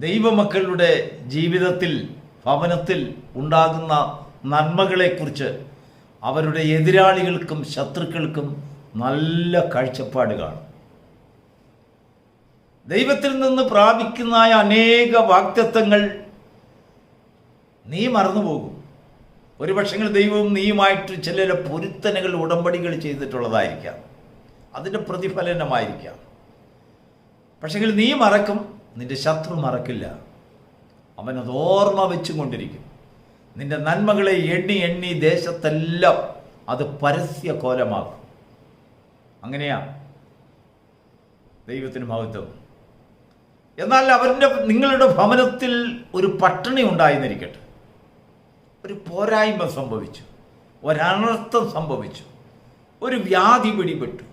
ദൈവമക്കളുടെ ജീവിതത്തിൽ, ഭവനത്തിൽ ഉണ്ടാകുന്ന നന്മകളെക്കുറിച്ച് അവരുടെ എതിരാളികൾക്കും ശത്രുക്കൾക്കും നല്ല കാഴ്ചപ്പാട് കാണും. ദൈവത്തിൽ നിന്ന് പ്രാപിക്കുന്ന അനേക വാഗ്ദത്തങ്ങൾ നീ മറന്നുപോകും. ഒരു പക്ഷെങ്കിൽ ദൈവവും നീയുമായിട്ട് ചില പൊരുത്തനകൾ, ഉടമ്പടികൾ ചെയ്തിട്ടുള്ളതായിരിക്കാം. അതിൻ്റെ പ്രതിഫലനമായിരിക്കാം. പക്ഷെങ്കിൽ നീ മറക്കും, നിന്റെ ശത്രു മറക്കില്ല. അവനത് ഓർമ്മ വെച്ചും കൊണ്ടിരിക്കും. നിന്റെ നന്മകളെ എണ്ണി എണ്ണി ദേശത്തെല്ലാം അത് പരസ്യ കോലമാക്കും. അങ്ങനെയാ ദൈവത്തിന് മഹത്വം. എന്നാൽ നിങ്ങളുടെ ഭവനത്തിൽ ഒരു പട്ടിണി ഉണ്ടായിരുന്നിരിക്കട്ടെ, ഒരു പോരായ്മ സംഭവിച്ചു, ഒരനർത്ഥം സംഭവിച്ചു, ഒരു വ്യാധി പിടിപെട്ടു,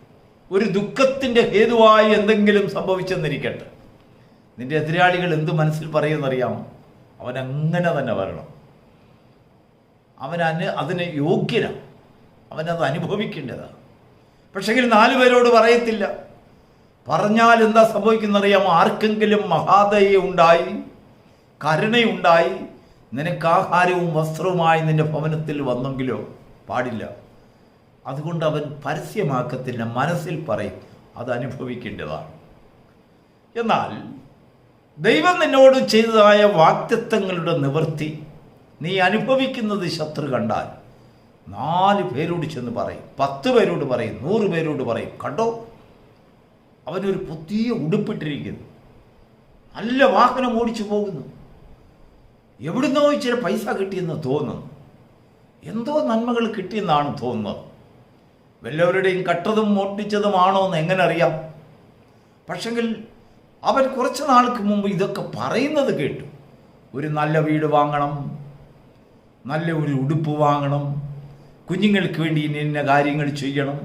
ഒരു ദുഃഖത്തിൻ്റെ ഹേതുവായി എന്തെങ്കിലും സംഭവിച്ചെന്നിരിക്കട്ടെ. നിന്റെ എതിരാളികൾ എന്ത് മനസ്സിൽ പറയുമെന്നറിയാമോ? അവനങ്ങനെ തന്നെ വരണം. അതിന് യോഗ്യനാണ്. അവനത് അനുഭവിക്കേണ്ടതാണ്. പക്ഷെങ്കിൽ 4 പേരോട് പറയത്തില്ല. പറഞ്ഞാൽ എന്താ സംഭവിക്കുന്നറിയാമോ? ആർക്കെങ്കിലും മഹാദയ ഉണ്ടായി, കരുണയുണ്ടായി, നിനക്ക് ആഹാരവും വസ്ത്രവുമായി നിന്റെ ഭവനത്തിൽ വന്നെങ്കിലോ പാടില്ല. അതുകൊണ്ട് അവൻ പരസ്യമാക്കത്തില്ല, മനസ്സിൽ പറയും. അത് അനുഭവിക്കേണ്ടതാണ്. എന്നാൽ ദൈവം നിന്നോട് ചെയ്തതായ വാഗ്ദത്തങ്ങളുടെ നിവൃത്തി നീ അനുഭവിക്കുന്നത് ശത്രു കണ്ടാൽ 4 പേരോട് ചെന്ന് പറയും, 10 പേരോട് പറയും, 100 പേരോട് പറയും. കണ്ടോ, അവനൊരു പുതിയ ഉടുപ്പിട്ടിരിക്കുന്നു, നല്ല വാഹനം ഓടിച്ചു പോകുന്നു, എവിടുന്നോ ഇച്ചിരി പൈസ കിട്ടിയെന്ന് തോന്നുന്നു, എന്തോ നന്മകൾ കിട്ടിയെന്നാണ് തോന്നുന്നത്. വല്ലവരുടെയും കട്ടതും മോട്ടിച്ചതുമാണോ എന്ന് എങ്ങനെ അറിയാം? പക്ഷെങ്കിൽ അവൻ കുറച്ച് നാൾക്ക് മുമ്പ് ഇതൊക്കെ പറയുന്നത് കേട്ടു. ഒരു നല്ല വീട് വാങ്ങണം, നല്ല ഒരു ഉടുപ്പ് വാങ്ങണം, കുഞ്ഞുങ്ങൾക്ക് വേണ്ടി ഇന്ന കാര്യങ്ങൾ ചെയ്യണം,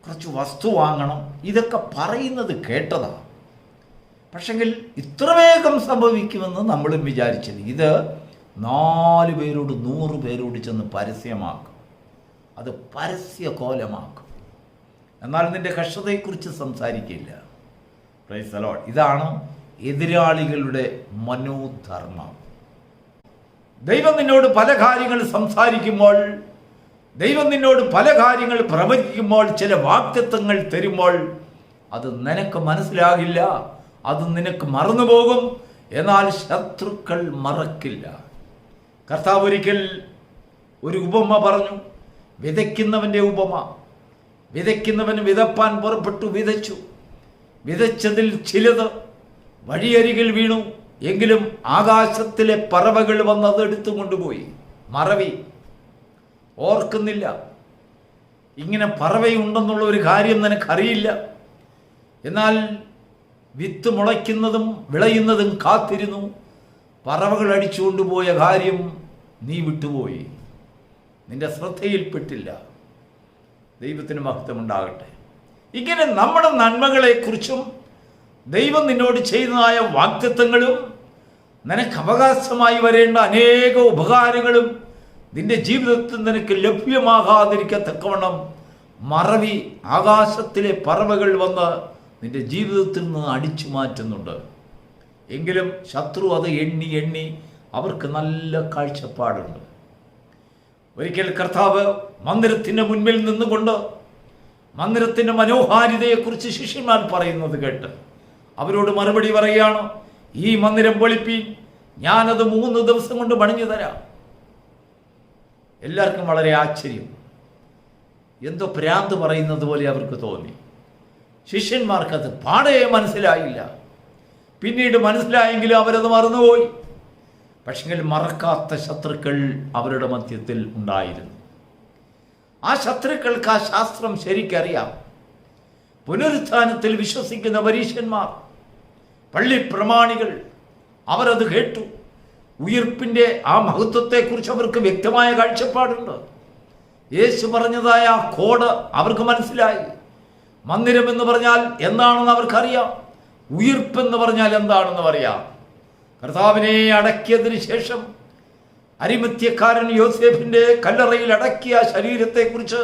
കുറച്ച് വസ്തു വാങ്ങണം, ഇതൊക്കെ പറയുന്നത് കേട്ടതാണ്. പക്ഷെങ്കിൽ ഇത്ര വേഗം സംഭവിക്കുമെന്ന് നമ്മളും വിചാരിച്ചില്ല. ഇത് 4 പേരോട് 100 പേരോട് ചെന്ന് പരസ്യമാക്കും. അത് പരസ്യ കോലമാക്കും. എന്നാൽ നിന്റെ കഷ്ടതയെക്കുറിച്ച് സംസാരിക്കില്ല. Praise the Lord. ഇതാണ് എതിരാളികളുടെ മനോധർമ്മം. ദൈവം നിന്നോട് പല കാര്യങ്ങൾ സംസാരിക്കുമ്പോൾ, ദൈവം നിന്നോട് പല കാര്യങ്ങൾ പ്രവചിക്കുമ്പോൾ, ചില വാഗ്ദത്തങ്ങൾ തരുമ്പോൾ അത് നിനക്ക് മനസ്സിലാകില്ല, അത് നിനക്ക് മറന്നുപോകും. എന്നാൽ ശത്രുക്കൾ മറക്കില്ല. കർത്താവ് ഒരിക്കൽ ഒരു ഉപമ പറഞ്ഞു, വിതയ്ക്കുന്നവൻ്റെ ഉപമ. വിതയ്ക്കുന്നവൻ വിതപ്പാൻ പുറപ്പെട്ടു, വിതച്ചു. വിതച്ചതിൽ ചിലത് വഴിയരികിൽ വീണു. എങ്കിലും ആകാശത്തിലെ പറവകൾ വന്ന് അതെടുത്തു കൊണ്ടുപോയി. മറവി ഓർക്കുന്നില്ല. ഇങ്ങനെ പറവയുണ്ടെന്നുള്ള ഒരു കാര്യം നിനക്കറിയില്ല. എന്നാൽ വിത്ത് മുളയ്ക്കുന്നതും വിളയുന്നതും കാത്തിരുന്നു. പറവകൾ അടിച്ചുകൊണ്ടുപോയ കാര്യം നീ വിട്ടുപോയി, നിന്റെ ശ്രദ്ധയിൽപ്പെട്ടില്ല. ദൈവത്തിന് മഹത്വമുണ്ടാകട്ടെ. ഇങ്ങനെ നമ്മുടെ നന്മകളെക്കുറിച്ചും ദൈവം നിന്നോട് ചെയ്യുന്നതായ വാഗ്ദത്തങ്ങളും നിനക്ക് അവകാശമായി വരേണ്ട അനേക ഉപകാരങ്ങളും നിന്റെ ജീവിതത്തിൽ നിനക്ക് ലഭ്യമാകാതിരിക്കത്തക്കവണ്ണം മറവി, ആകാശത്തിലെ പറവകൾ വന്ന് നിന്റെ ജീവിതത്തിൽ നിന്ന് അടിച്ചു മാറ്റുന്നുണ്ട്. എങ്കിലും ശത്രു അത് എണ്ണി എണ്ണി അവർക്ക് നല്ല കാഴ്ചപ്പാടുണ്ട്. ഒരിക്കൽ കർത്താവ് മന്ദിരത്തിൻ്റെ മുൻപിൽ നിന്നുകൊണ്ട് മന്ദിരത്തിൻ്റെ മനോഹാരിതയെക്കുറിച്ച് ശിഷ്യന്മാർ പറയുന്നത് കേട്ട് അവരോട് മറുപടി പറയുകയാണ്, ഈ മന്ദിരം പൊളിപ്പീൻ, ഞാനത് 3 ദിവസം കൊണ്ട് പണിഞ്ഞു തരാം. എല്ലാവർക്കും വളരെ ആശ്ചര്യം, എന്തോ ഭ്രാന്ത് പറയുന്നത് പോലെ അവർക്ക് തോന്നി. ശിഷ്യന്മാർക്കത് പാടെ മനസ്സിലായില്ല. പിന്നീട് മനസ്സിലായെങ്കിലും അവരത് മറന്നുപോയി. പക്ഷെങ്കിൽ മറക്കാത്ത ശത്രുക്കൾ അവരുടെ മധ്യത്തിൽ ഉണ്ടായിരുന്നു. ആ ശത്രുക്കൾക്ക് ആ ശാസ്ത്രം ശരിക്കറിയാം. പുനരുത്ഥാനത്തിൽ വിശ്വസിക്കുന്ന പരീശന്മാർ, പള്ളി പ്രമാണികൾ, അവരത് കേട്ടു. ഉയിർപ്പിൻ്റെ ആ മഹത്വത്തെക്കുറിച്ച് അവർക്ക് വ്യക്തമായ കാഴ്ചപ്പാടുണ്ട്. യേശു പറഞ്ഞതായ ആ കോഡ് അവർക്ക് മനസ്സിലായി. മന്ദിരം എന്ന് പറഞ്ഞാൽ എന്താണെന്ന് അവർക്കറിയാം. ഉയിർപ്പെന്ന് പറഞ്ഞാൽ എന്താണെന്ന് അറിയാം. കർത്താവിനെ അടക്കിയതിന് ശേഷം അരിമത്യക്കാരൻ യോസേഫിൻ്റെ കല്ലറയിൽ അടക്കിയ ശരീരത്തെക്കുറിച്ച്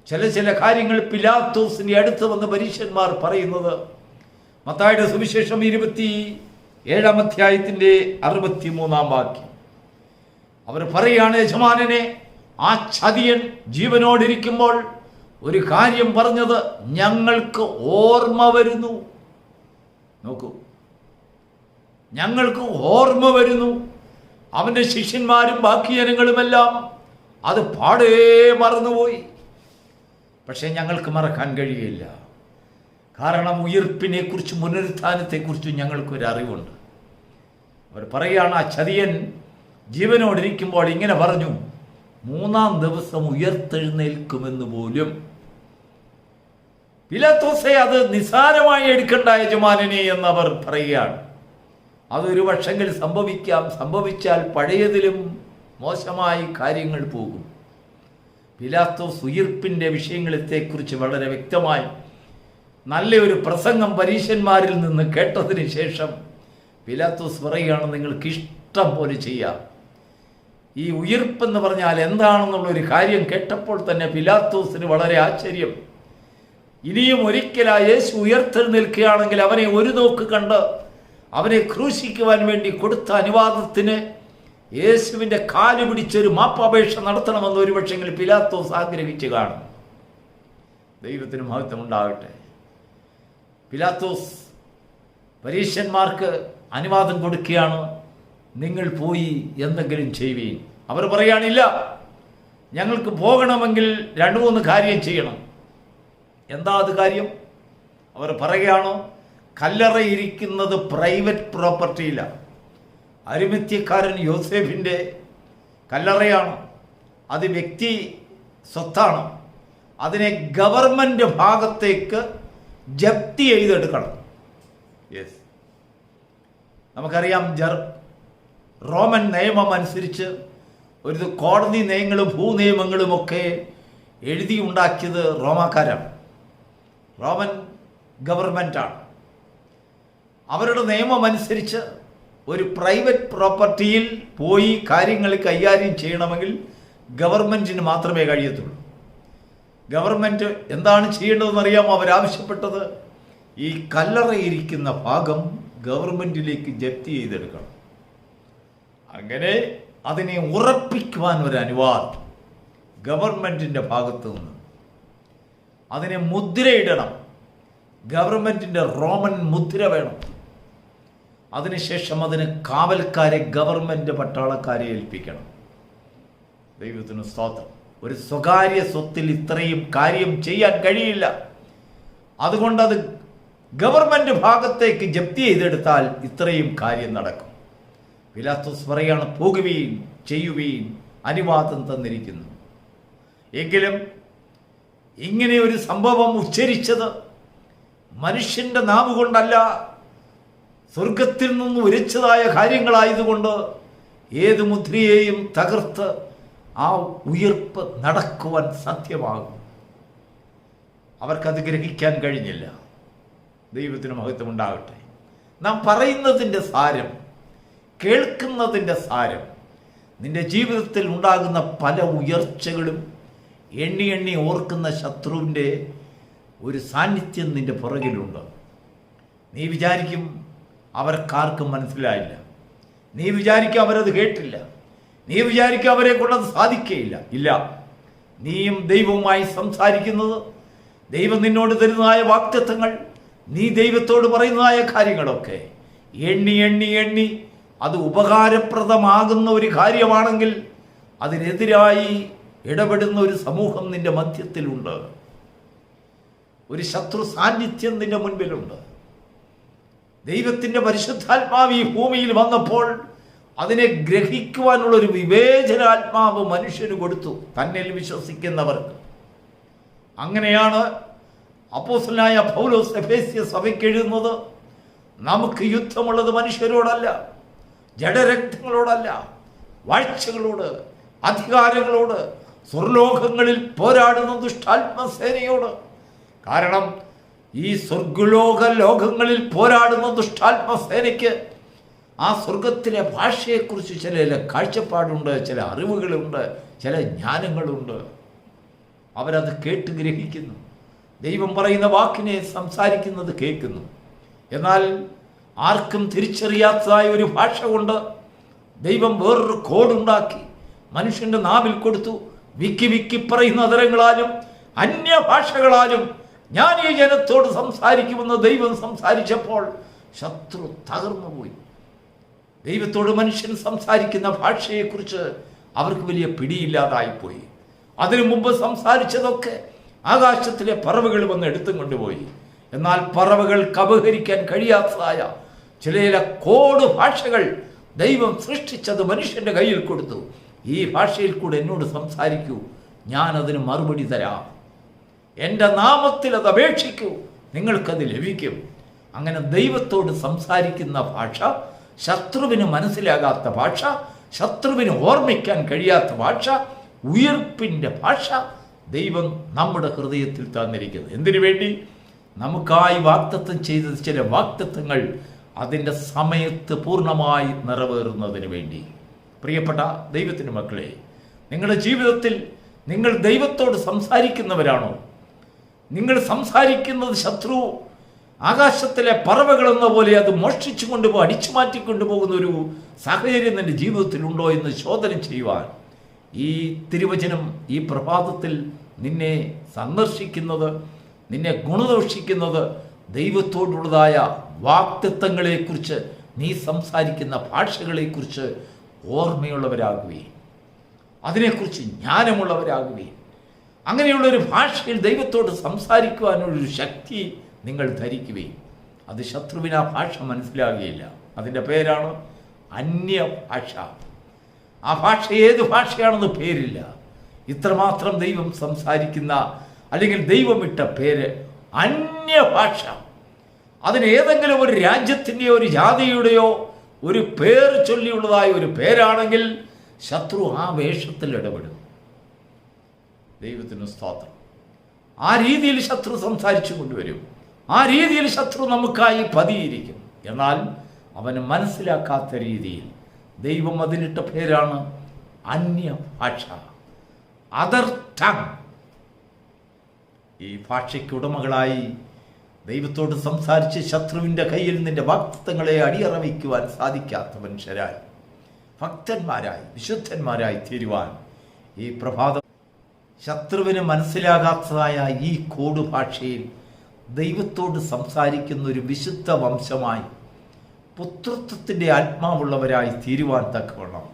ചില കാര്യങ്ങൾ പിലാത്തോസിൻ്റെ അടുത്ത് വന്ന് പരീശന്മാർ പറയുന്നത് മത്തായിയുടെ സുവിശേഷം 7-ാം അധ്യായത്തിൻ്റെ 63-ാം വാക്യം. അവർ പറയുകയാണ്, യജമാനനെ, ആ ചതിയൻ ജീവനോടിരിക്കുമ്പോൾ ഒരു കാര്യം പറഞ്ഞത് ഞങ്ങൾക്ക് ഓർമ്മ വരുന്നു. നോക്കൂ, ഞങ്ങൾക്ക് ഓർമ്മ വരുന്നു. അവൻ്റെ ശിഷ്യന്മാരും ബാക്കി ജനങ്ങളുമെല്ലാം അത് പാടേ മറന്നുപോയി. പക്ഷെ ഞങ്ങൾക്ക് മറക്കാൻ കഴിയില്ല. കാരണം ഉയിർപ്പിനെക്കുറിച്ച്, പുനരുത്ഥാനത്തെക്കുറിച്ചും ഞങ്ങൾക്കൊരറിവുണ്ട്. അവർ പറയുകയാണ്, ആ ചതിയൻ ജീവനോടിരിക്കുമ്പോൾ ഇങ്ങനെ പറഞ്ഞു, 3-ാം ദിവസം ഉയർത്തെഴുന്നേൽക്കുമെന്ന് പോലും. പിലാത്തോസെ അത് നിസ്സാരമായി എടുക്കണ്ട യജമാനനെ എന്നവർ പറയുകയാണ്. അതൊരു പക്ഷെങ്കിൽ സംഭവിക്കാം. സംഭവിച്ചാൽ പഴയതിലും മോശമായി കാര്യങ്ങൾ പോകും. പിലാത്തോസ് ഉയിർപ്പിൻ്റെ വിഷയങ്ങളെക്കുറിച്ച് വളരെ വ്യക്തമായി നല്ലൊരു പ്രസംഗം പരീശന്മാരിൽ നിന്ന് കേട്ടതിന് ശേഷം പിലാത്തോസ് പറയുകയാണ്, നിങ്ങൾക്ക് ഇഷ്ടം പോലെ ചെയ്യാം. ഈ ഉയിർപ്പെന്ന് പറഞ്ഞാൽ എന്താണെന്നുള്ളൊരു കാര്യം കേട്ടപ്പോൾ തന്നെ പിലാത്തോസിന് വളരെ ആശ്ചര്യം. ഇനിയും ഒരിക്കൽ ആ യേശു ഉയർത്തെഴുന്നേൽക്കുകയാണെങ്കിൽ അവനെ ഒരു നോക്ക് കണ്ട് അവനെ ക്രൂശിക്കുവാൻ വേണ്ടി കൊടുത്ത അനുവാദത്തിന് യേശുവിൻ്റെ കാല് പിടിച്ചൊരു മാപ്പപേക്ഷ നടത്തണമെന്ന് ഒരു പക്ഷെങ്കിൽ പിലാത്തോസ് ആഗ്രഹിച്ച് കാണും. ദൈവത്തിന് മഹത്വം ഉണ്ടാകട്ടെ. പിലാത്തോസ് പരീശന്മാർക്ക് അനുവാദം കൊടുക്കുകയാണ്, നിങ്ങൾ പോയി എന്തെങ്കിലും ചെയ്യുവീൻ. അവർ പറയാനില്ല, ഞങ്ങൾക്ക് പോകണമെങ്കിൽ 2-3 കാര്യം ചെയ്യണം. എന്താ അത് കാര്യം? അവർ പറയുകയാണ്, കല്ലറയിരിക്കുന്നത് പ്രൈവറ്റ് പ്രോപ്പർട്ടിയിലാണ്. അരിമത്യക്കാരൻ യോസേഫിൻ്റെ കല്ലറയാണ്. അത് വ്യക്തി സ്വത്താണ്. അതിനെ ഗവൺമെൻറ് ഭാഗത്തേക്ക് ജപ്തി ചെയ്തെടുക്കണം. യെസ്, നമുക്കറിയാം, റോമൻ നിയമം അനുസരിച്ച് ഒരു കോടതി നയങ്ങളും ഭൂനിയമങ്ങളുമൊക്കെ എഴുതി ഉണ്ടാക്കിയത് റോമാക്കാരാണ്. റോമൻ ഗവൺമെൻറ്റാണ്. അവരുടെ നിയമം അനുസരിച്ച് ഒരു പ്രൈവറ്റ് പ്രോപ്പർട്ടിയിൽ പോയി കാര്യങ്ങൾ കൈകാര്യം ചെയ്യണമെങ്കിൽ ഗവൺമെൻറ്റിന് മാത്രമേ കഴിയത്തുള്ളൂ. ഗവൺമെൻറ് എന്താണ് ചെയ്യേണ്ടതെന്ന് അറിയാമോ? അവരാവശ്യപ്പെട്ടത് ഈ കല്ലറയിരിക്കുന്ന ഭാഗം ഗവൺമെൻറ്റിലേക്ക് ജപ്തി ചെയ്തെടുക്കണം. അങ്ങനെ അതിനെ ഉറപ്പിക്കുവാൻ ഒരു അനുവാദം ഗവൺമെൻറ്റിൻ്റെ ഭാഗത്തു നിന്ന്. അതിനെ മുദ്രയിടണം. ഗവൺമെൻറ്റിൻ്റെ റോമൻ മുദ്ര വേണം. അതിനുശേഷം അതിന് കാവൽക്കാരെ, ഗവൺമെൻറ് പട്ടാളക്കാരെ ഏൽപ്പിക്കണം. ദൈവത്തിന് സ്തോത്രം. ഒരു സ്വകാര്യ സ്വത്തിൽ ഇത്രയും കാര്യം ചെയ്യാൻ കഴിയില്ല. അതുകൊണ്ട് അത് ഗവൺമെൻറ് ഭാഗത്തേക്ക് ജപ്തി ചെയ്തെടുത്താൽ ഇത്രയും കാര്യം നടക്കും. പിലാത്തോസ് പറയാണ്, പോകുവീൻ, ചെയ്യുവീൻ, അനുവാദം തന്നിരിക്കുന്നു. എങ്കിലും ഇങ്ങനെ ഒരു സംഭവം ഉച്ചരിച്ചത് മനുഷ്യൻ്റെ നാവ് കൊണ്ടല്ല, സ്വർഗത്തിൽ നിന്ന് ഉരച്ചതായ കാര്യങ്ങളായതുകൊണ്ട് ഏത് മുദ്രയെയും തകർത്ത് ആ ഉയിർപ്പ് നടക്കുവാൻ സാധ്യമാകും. അവർക്കത് ഗ്രഹിക്കാൻ കഴിഞ്ഞില്ല. ദൈവത്തിന് മഹത്വം ഉണ്ടാകട്ടെ. നാം പറയുന്നതിൻ്റെ സാരം, കേൾക്കുന്നതിൻ്റെ സാരം, നിന്റെ ജീവിതത്തിൽ ഉണ്ടാകുന്ന പല ഉയർച്ചകളും എണ്ണി എണ്ണി ഓർക്കുന്ന ശത്രുവിൻ്റെ ഒരു സാന്നിധ്യം നിന്റെ പുറകിലുണ്ട്. നീ വിചാരിക്കും അവർക്കാർക്കും മനസ്സിലായില്ല. നീ വിചാരിക്കും അവരത് കേട്ടില്ല. നീ വിചാരിക്കും അവരെ കൊണ്ടത് സാധിക്കുകയില്ല. ഇല്ല, നീയും ദൈവവുമായി സംസാരിക്കുന്നത്, ദൈവം നിന്നോട് തരുന്നതായ വാഗ്ദത്തങ്ങൾ, നീ ദൈവത്തോട് പറയുന്നതായ കാര്യങ്ങളൊക്കെ എണ്ണി എണ്ണി എണ്ണി അത് ഉപകാരപ്രദമാകുന്ന ഒരു കാര്യമാണെങ്കിൽ അതിനെതിരായി ഇടപെടുന്ന ഒരു സമൂഹം നിന്റെ മധ്യത്തിലുണ്ട്. ഒരു ശത്രു സാന്നിധ്യം നിന്റെ മുൻപിലുണ്ട്. ദൈവത്തിൻ്റെ പരിശുദ്ധാത്മാവ് ഈ ഭൂമിയിൽ വന്നപ്പോൾ അതിനെ ഗ്രഹിക്കുവാനുള്ളൊരു വിവേചനാത്മാവ് മനുഷ്യന് കൊടുത്തു, തന്നിൽ വിശ്വസിക്കുന്നവർക്ക്. അങ്ങനെയാണ് അപ്പോസ്തലനായ പൗലോസ് എഫേസ്യ സഭയ്ക്ക് എഴുതുന്നത്, നമുക്ക് യുദ്ധമുള്ളത് മനുഷ്യരോടല്ല, ജഡരക്തങ്ങളോടല്ല, വാഴ്ചകളോട്, അധികാരങ്ങളോട്, സ്വർലോകങ്ങളിൽ പോരാടുന്ന ദുഷ്ടാത്മസേനയോട്. കാരണം ഈ സ്വർഗലോക ലോകങ്ങളിൽ പോരാടുന്ന ദുഷ്ടാത്മസേനയ്ക്ക് ആ സ്വർഗത്തിലെ ഭാഷയെക്കുറിച്ച് ചില കാഴ്ചപ്പാടുണ്ട്, ചില അറിവുകളുണ്ട്, ചില ജ്ഞാനങ്ങളുണ്ട്. അവരത് കേട്ട് ഗ്രഹിക്കുന്നു. ദൈവം പറയുന്ന വാക്കിനെ സംസാരിക്കുന്നത് കേൾക്കുന്നു. എന്നാൽ ആർക്കും തിരിച്ചറിയാത്തതായ ഒരു ഭാഷ കൊണ്ട് ദൈവം വേറൊരു കോഡുണ്ടാക്കി മനുഷ്യന്റെ നാവിൽ കൊടുത്തു. വിക്കി വിക്കി പറയുന്ന തരങ്ങളാലും അന്യഭാഷകളാലും ഞാൻ ഈ ജനത്തോട് സംസാരിക്കുമെന്ന് ദൈവം സംസാരിച്ചപ്പോൾ ശത്രു തകർന്നുപോയി. ദൈവത്തോട് മനുഷ്യൻ സംസാരിക്കുന്ന ഭാഷയെക്കുറിച്ച് അവർക്ക് വലിയ പിടിയില്ലാതായിപ്പോയി. അതിനു മുമ്പ് സംസാരിച്ചതൊക്കെ ആകാശത്തിലെ പറവകൾ വന്ന് എടുത്തും കൊണ്ടുപോയി. എന്നാൽ പറവകൾക്ക് അപഹരിക്കാൻ കഴിയാത്തതായ ചില കോഡ് ഭാഷകൾ ദൈവം സൃഷ്ടിച്ചത് മനുഷ്യന്റെ കയ്യിൽ കൊടുത്തു. ഈ ഭാഷയിൽ കൂടെ എന്നോട് സംസാരിക്കൂ, ഞാനതിന് മറുപടി തരാം. എൻ്റെ നാമത്തിൽ അത് അപേക്ഷിക്കൂ, നിങ്ങൾക്കത് ലഭിക്കും. അങ്ങനെ ദൈവത്തോട് സംസാരിക്കുന്ന ഭാഷ, ശത്രുവിന് മനസ്സിലാകാത്ത ഭാഷ, ശത്രുവിന് ഓർമ്മിക്കാൻ കഴിയാത്ത ഭാഷ, ഉയർപ്പിൻ്റെ ഭാഷ ദൈവം നമ്മുടെ ഹൃദയത്തിൽ തന്നിരിക്കുന്നത്. എന്തിനു വേണ്ടി? നമുക്കായി വാഗ്ദത്തം ചെയ്ത ചില വാഗ്ദത്തങ്ങൾ അതിൻ്റെ സമയത്ത് പൂർണ്ണമായി നിറവേറുന്നതിന് വേണ്ടി. പ്രിയപ്പെട്ട ദൈവത്തിൻ്റെ മക്കളെ, നിങ്ങളുടെ ജീവിതത്തിൽ നിങ്ങൾ ദൈവത്തോട് സംസാരിക്കുന്നവരാണോ? നിങ്ങൾ സംസാരിക്കുന്നത് ശത്രു ആകാശത്തിലെ പറവകളെന്ന പോലെ അത് മോഷ്ടിച്ചു കൊണ്ടുപോകും, അടിച്ചു മാറ്റിക്കൊണ്ടുപോകുന്ന ഒരു സാഹചര്യം നിന്റെ ജീവിതത്തിലുണ്ടോ എന്ന് ശോധന ചെയ്യുവാൻ ഈ തിരുവചനം ഈ പ്രഭാതത്തിൽ നിന്നെ സന്ദർശിക്കുന്നത്, നിന്നെ ഗുണദോഷിക്കുന്നത് ദൈവത്തോടുള്ളതായ വാഗ്ദത്തങ്ങളെക്കുറിച്ച്, നീ സംസാരിക്കുന്ന ഭാഷകളെക്കുറിച്ച് ഓർമ്മയുള്ളവരാകുകയും അതിനെക്കുറിച്ച് ജ്ഞാനമുള്ളവരാകുകയും അങ്ങനെയുള്ളൊരു ഭാഷയിൽ ദൈവത്തോട് സംസാരിക്കുവാനുള്ളൊരു ശക്തി നിങ്ങൾ ധരിക്കുകയും അത് ശത്രുവിന് ആ ഭാഷ മനസ്സിലാകുകയില്ല. അതിൻ്റെ പേരാണ് അന്യഭാഷ. ആ ഭാഷ ഏത് ഭാഷയാണെന്ന് പേരില്ല. ഇത്രമാത്രം ദൈവം സംസാരിക്കുന്ന അല്ലെങ്കിൽ ദൈവമിട്ട പേര് അന്യഭാഷ. അതിന് ഏതെങ്കിലും ഒരു രാജ്യത്തിൻ്റെയോ ഒരു ജാതിയുടെയോ ഒരു പേർ ചൊല്ലിയുള്ളതായ ഒരു പേരാണെങ്കിൽ ശത്രു ആ വേഷത്തിൽ ഇടപെടും. ദൈവത്തിന് സ്തോത്രം. ആ രീതിയിൽ ശത്രു സംസാരിച്ചു കൊണ്ടുവരും. ആ രീതിയിൽ ശത്രു നമുക്കായി പതിയിരിക്കും. എന്നാൽ അവന് മനസ്സിലാക്കാത്ത രീതിയിൽ ദൈവം അതിനിട്ട പേരാണ് അന്യഭാഷ, അതർ ടങ്. ഈ ഭാഷയ്ക്ക് ഉടമകളായി ദൈവത്തോട് സംസാരിച്ച് ശത്രുവിൻ്റെ കയ്യിൽ നിന്റെ വാഗ്ദത്തങ്ങളെ അടിയറ വയ്ക്കുവാൻ സാധിക്കാത്ത മനുഷ്യരായി, ഭക്തന്മാരായി, വിശുദ്ധന്മാരായി തീരുവാൻ ഈ പ്രഭാതം ശത്രുവിന് മനസ്സിലാകാത്തതായ ഈ കോഡ് ഭാഷയിൽ ദൈവത്തോട് സംസാരിക്കുന്ന ഒരു വിശുദ്ധ വംശമായി, പുത്രത്വത്തിൻ്റെ ആത്മാവുള്ളവരായി തീരുവാൻ തക്കവണ്ണം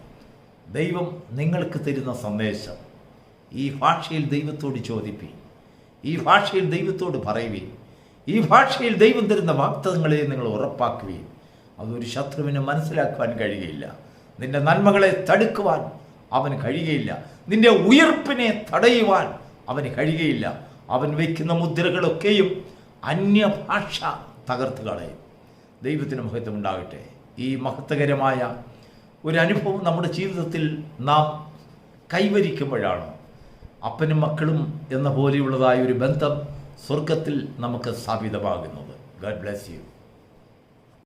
ദൈവം നിങ്ങൾക്ക് തരുന്ന സന്ദേശം, ഈ ഭാഷയിൽ ദൈവത്തോട് ചോദിപ്പീൻ, ഈ ഭാഷയിൽ ദൈവത്തോട് പറയുവീൻ, ഈ ഭാഷയിൽ ദൈവം തരുന്ന വാഗ്ദത്തങ്ങളെ നിങ്ങൾ ഉറപ്പാക്കുകയും അതൊരു ശത്രുവിന് മനസ്സിലാക്കുവാൻ കഴിയുകയില്ല. നിന്റെ നന്മകളെ തടുക്കുവാൻ അവന് കഴിയുകയില്ല. നിന്റെ ഉയർപ്പിനെ തടയുവാൻ അവന് കഴിയുകയില്ല. അവൻ വയ്ക്കുന്ന മുദ്രകളൊക്കെയും അന്യഭാഷ തകർത്ത് കളയും. ദൈവത്തിന് മഹത്വം ഉണ്ടാകട്ടെ. ഈ മഹത്വകരമായ ഒരു അനുഭവം നമ്മുടെ ജീവിതത്തിൽ നാം കൈവരിക്കുമ്പോഴാണ് അപ്പനും മക്കളും എന്ന പോലെയുള്ളതായ ഒരു ബന്ധം സ്വർഗത്തിൽ നമുക്ക് സ്ഥാപിതമാകുന്നത്. God bless you.